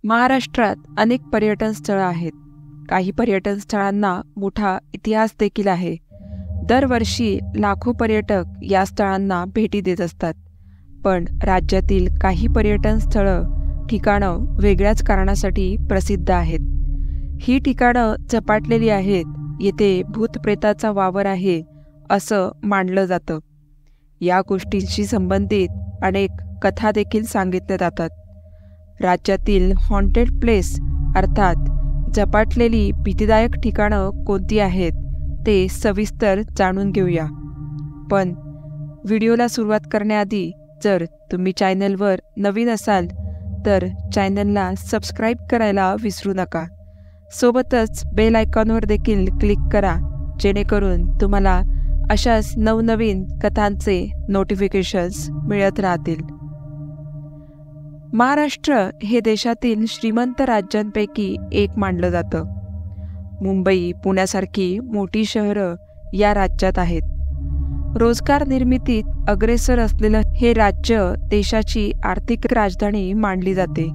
महाराष्ट्रात अनेक पर्यटन स्थळं आहेत. काही पर्यटन स्थळांना मोठा इतिहास देखील आहे. दरवर्षी लाखो पर्यटक या स्थळांना भेटी देत असतात. पण राज्यातील काही पर्यटन स्थळं ठिकाणं वेगळ्याच कारणासाठी प्रसिद्ध आहेत. ही ठिकाणं झपाटलेली आहेत. येथे भूतप्रेताचा वावर आहे असं मानलं जातं. या गोष्टींशी संबंधित अनेक कथा देखील सांगितल्या जातात. राज्यातील हॉन्टेड प्लेस अर्थात झपाटलेली भीतीदायक ठिकाणं कोणती आहेत ते सविस्तर जाणून घेऊया. पण व्हिडिओला सुरुवात करण्याआधी जर तुम्ही चॅनलवर नवीन असाल तर चॅनलला सबस्क्राईब करायला विसरू नका. सोबतच बेल आयकॉनवर देखील क्लिक करा, जेणेकरून तुम्हाला अशाच नवनवीन कथांचे नोटिफिकेशन्स मिळत राहतील. महाराष्ट्र हे देशातील श्रीमंत राज्यांपैकी एक मानलं जातं. मुंबई, पुण्यासारखी मोठी शहरं या राज्यात आहेत. रोजगार निर्मितीत अग्रेसर असलेलं हे राज्य देशाची आर्थिक राजधानी मानली जाते.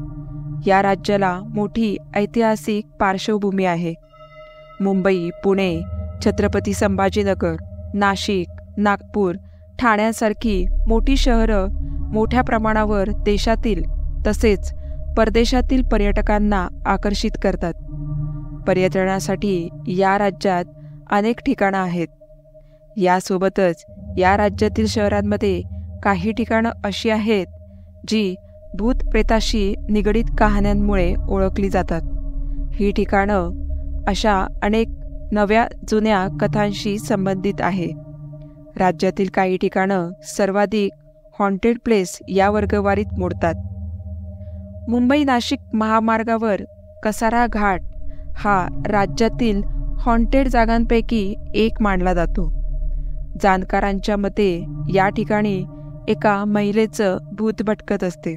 या राज्याला मोठी ऐतिहासिक पार्श्वभूमी आहे. मुंबई, पुणे, छत्रपती संभाजीनगर, नाशिक, नागपूर, ठाण्यासारखी मोठी शहरं मोठ्या प्रमाणावर देशातील तसेच परदेशातील पर्यटकांना आकर्षित करतात. पर्यटनासाठी या राज्यात अनेक ठिकाणं आहेत. यासोबतच या राज्यातील शहरांमध्ये काही ठिकाणं अशी आहेत जी भूतप्रेताशी निगडीत कहाण्यांमुळे ओळखली जातात. ही ठिकाणं अशा अनेक नव्या जुन्या कथांशी संबंधित आहे. राज्यातील काही ठिकाणं सर्वाधिक हॉन्टेड प्लेस या वर्गवारीत मोडतात. मुंबई नाशिक महामार्गावर कसारा घाट हा राज्यातील हॉन्टेड जागांपैकी एक मानला जातो. जाणकारांच्या मते या ठिकाणी एका महिलेचं भूत भटकत असते,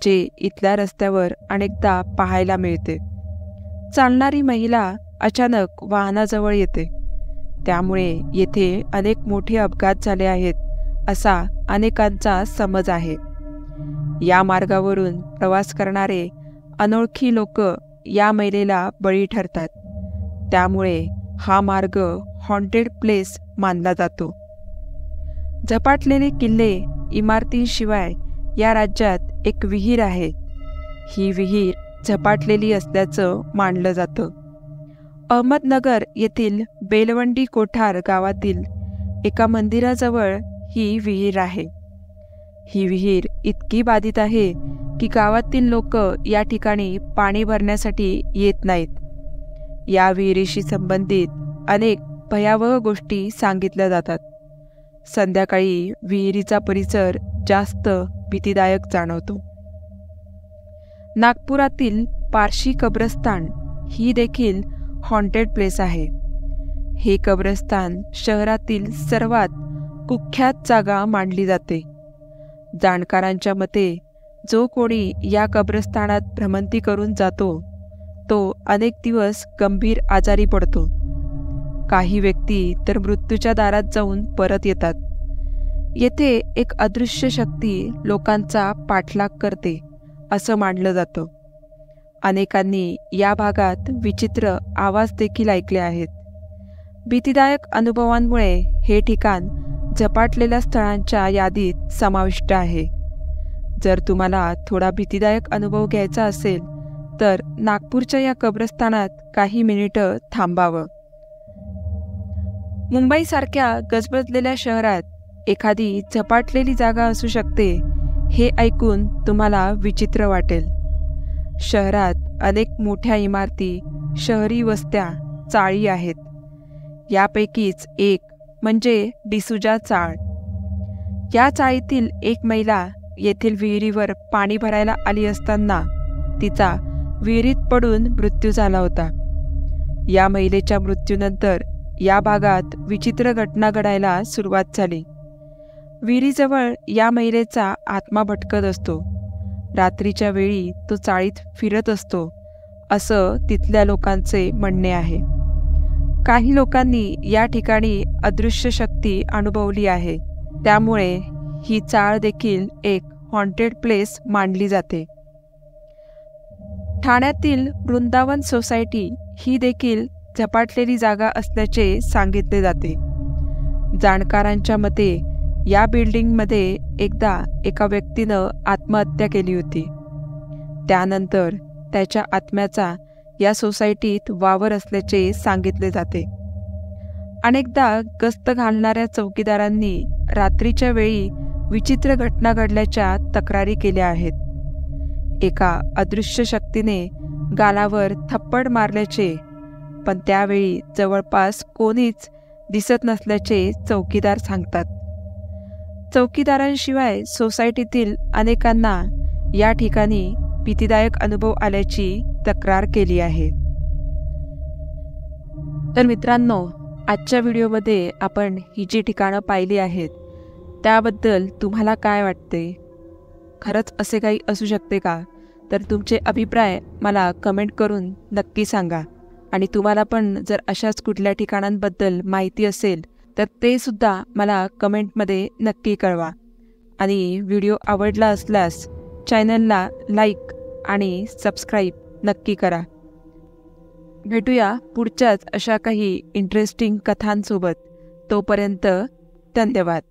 जे इथल्या रस्त्यावर अनेकदा पाहायला मिळते. चालणारी महिला अचानक वाहनाजवळ येते. त्यामुळे येथे अनेक मोठे अपघात झाले आहेत असा अनेकांचा समज आहे. या मार्गावरून प्रवास करणारे अनोळखी लोक या महिलेला बळी ठरतात. त्यामुळे हा मार्ग हॉन्टेड प्लेस मानला जातो. झपाटलेले किल्ले, इमारतींशिवाय या राज्यात एक विहीर आहे. ही विहीर झपाटलेली असल्याचं मानलं जातं. अहमदनगर येथील बेलवंडी कोठार गावातील एका मंदिराजवळ ही विहीर आहे. ही विहीर इतकी बाधित आहे की गावातील लोक या ठिकाणी पाणी भरण्यासाठी येत नाहीत. या विहिरीशी संबंधित अनेक भयावह गोष्टी सांगितल्या जातात. संध्याकाळी विहिरीचा परिसर जास्त भीतीदायक जाणवतो. नागपुरातील पारशी कब्रस्तान ही देखील हॉन्टेड प्लेस आहे. हे कब्रस्तान शहरातील सर्वात कुख्यात जागा मानली जाते. जाणकारांच्या मते जो कोणी या कब्रस्तानात भ्रमंती करून जातो तो अनेक दिवस गंभीर आजारी पडतो. काही व्यक्ती तर मृत्यूच्या दारात जाऊन परत येतात. येथे एक अदृश्य शक्ती लोकांचा पाठलाग करते असं मानलं जातं. अनेकांनी या भागात विचित्र आवाज देखील ऐकले आहेत. भीतीदायक अनुभवांमुळे हे ठिकाण झपाटलेल्या स्थळांच्या यादीत समाविष्ट आहे. जर तुम्हाला थोडा भीतीदायक अनुभव घ्यायचा असेल तर नागपूरच्या या कब्रस्तानात काही मिनिटं थांबावं. मुंबईसारख्या गजबजलेल्या शहरात एखादी झपाटलेली जागा असू शकते हे ऐकून तुम्हाला विचित्र वाटेल. शहरात अनेक मोठ्या इमारती, शहरी वस्त्या, चाळी आहेत. यापैकीच एक म्हणजे डिसुजा चाळ. या चाळीतील एक महिला येथील विहिरीवर पाणी भरायला आली असताना तिचा विहिरीत पडून मृत्यू झाला होता. या महिलेच्या मृत्यूनंतर या भागात विचित्र घटना घडायला सुरुवात झाली. विहिरीजवळ या महिलेचा आत्मा भटकत असतो. रात्रीच्या वेळी तो चाळीत फिरत असतो असं तिथल्या लोकांचे म्हणणे आहे. काही लोकांनी या ठिकाणी अदृश्य शक्ती अनुभवली आहे. त्यामुळे ही चाळ देखील एक हॉन्टेड प्लेस मानली जाते. ठाण्यातील वृंदावन सोसायटी ही देखील झपाटलेली जागा असल्याचे सांगितले जाते. जाणकारांच्या मते या बिल्डिंगमध्ये एकदा एका व्यक्तीनं आत्महत्या केली होती. त्यानंतर त्याच्या आत्म्याचा या सोसायटीत वावर असल्याचे सांगितले जाते. अनेकदा गस्त घालणाऱ्या चौकीदारांनी रात्रीच्या वेळी विचित्र घटना घडल्याच्या तक्रारी केल्या आहेत. एका अदृश्य शक्तीने गालावर थप्पड मारल्याचे, पण त्यावेळी जवळपास कोणीच दिसत नसल्याचे चौकीदार सांगतात. चौकीदारांशिवाय सोसायटीतील अनेकांना या ठिकाणी भीतीदायक अनुभव आल्याची तक्रार केली आहे. तर मित्रांनो, आजच्या व्हिडिओमध्ये आपण ही जी ठिकाणं पाहिली आहेत त्याबद्दल तुम्हाला काय वाटते? खरंच असे काही असू शकते का? तर तुमचे अभिप्राय मला कमेंट करून नक्की सांगा. आणि तुम्हाला पण जर अशाच कुठल्या ठिकाणांबद्दल माहिती असेल तर ते सुद्धा मला कमेंटमध्ये नक्की कळवा. आणि व्हिडिओ आवडला असल्यास चॅनलला लाईक आणि सबस्क्राईब नक्की करा. भेटूया पुढच्याच अशा काही इंटरेस्टिंग कथांसोबत. तोपर्यंत धन्यवाद.